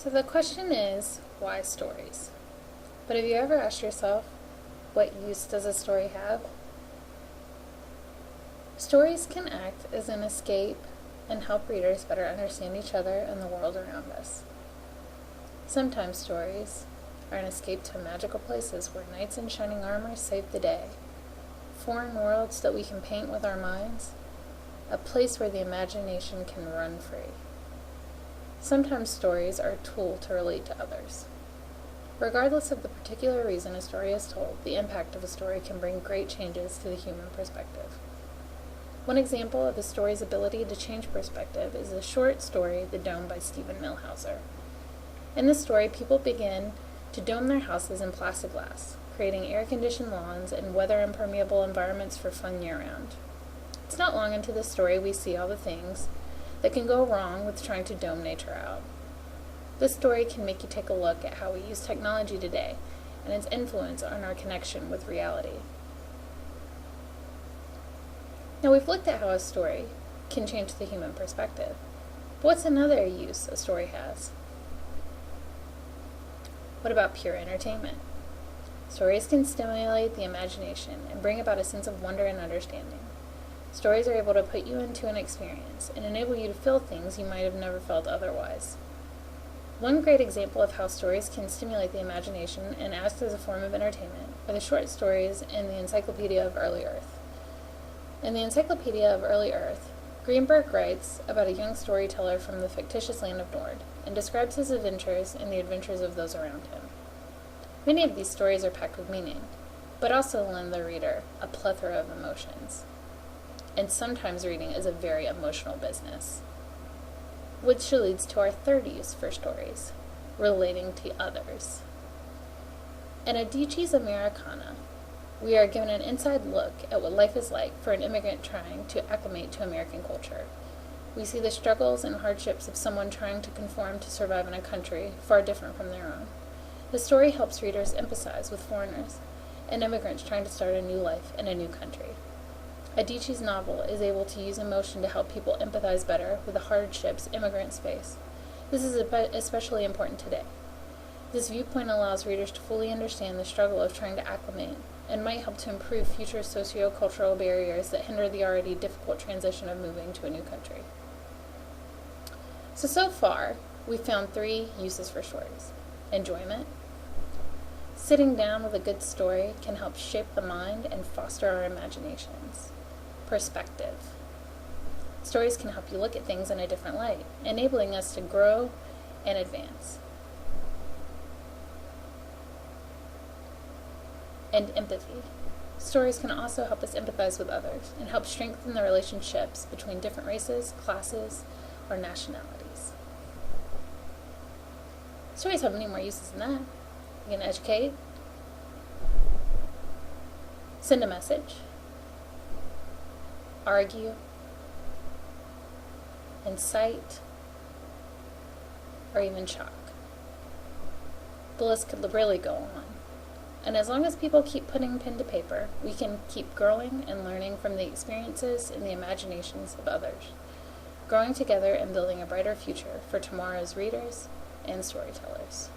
So the question is, why stories? But have you ever asked yourself, what use does a story have? Stories can act as an escape and help readers better understand each other and the world around us. Sometimes stories are an escape to magical places where knights in shining armor save the day, foreign worlds that we can paint with our minds, a place where the imagination can run free. Sometimes stories are a tool to relate to others. Regardless of the particular reason a story is told, the impact of a story can bring great changes to the human perspective. One example of a story's ability to change perspective is the short story, The Dome by Stephen Millhauser. In this story, people begin to dome their houses in plexiglass, creating air-conditioned lawns and weather-impermeable environments for fun year-round. It's not long into the story we see all the things that can go wrong with trying to dome nature out. This story can make you take a look at how we use technology today and its influence on our connection with reality. Now, we've looked at how a story can change the human perspective. But what's another use a story has? What about pure entertainment? Stories can stimulate the imagination and bring about a sense of wonder and understanding. Stories are able to put you into an experience and enable you to feel things you might have never felt otherwise. One great example of how stories can stimulate the imagination and act as a form of entertainment are the short stories in the Encyclopedia of Early Earth. In the Encyclopedia of Early Earth, Greenberg writes about a young storyteller from the fictitious land of Nord and describes his adventures and the adventures of those around him. Many of these stories are packed with meaning, but also lend the reader a plethora of emotions. And sometimes reading is a very emotional business. Which leads to our third use for stories, relating to others. In Adici's Americana, we are given an inside look at what life is like for an immigrant trying to acclimate to American culture. We see the struggles and hardships of someone trying to conform to survive in a country far different from their own. The story helps readers empathize with foreigners and immigrants trying to start a new life in a new country. Adici's novel is able to use emotion to help people empathize better with the hardships immigrants face. This is especially important today. This viewpoint allows readers to fully understand the struggle of trying to acclimate and might help to improve future socio-cultural barriers that hinder the already difficult transition of moving to a new country. So far, we've found 3 uses for stories. Enjoyment. Sitting down with a good story can help shape the mind and foster our imaginations. Perspective. Stories can help you look at things in a different light, enabling us to grow and advance. And empathy. Stories can also help us empathize with others and help strengthen the relationships between different races, classes, or nationalities. Stories have many more uses than that. You can educate, send a message, argue, incite, or even shock. The list could really go on. And as long as people keep putting pen to paper, we can keep growing and learning from the experiences and the imaginations of others, growing together and building a brighter future for tomorrow's readers and storytellers.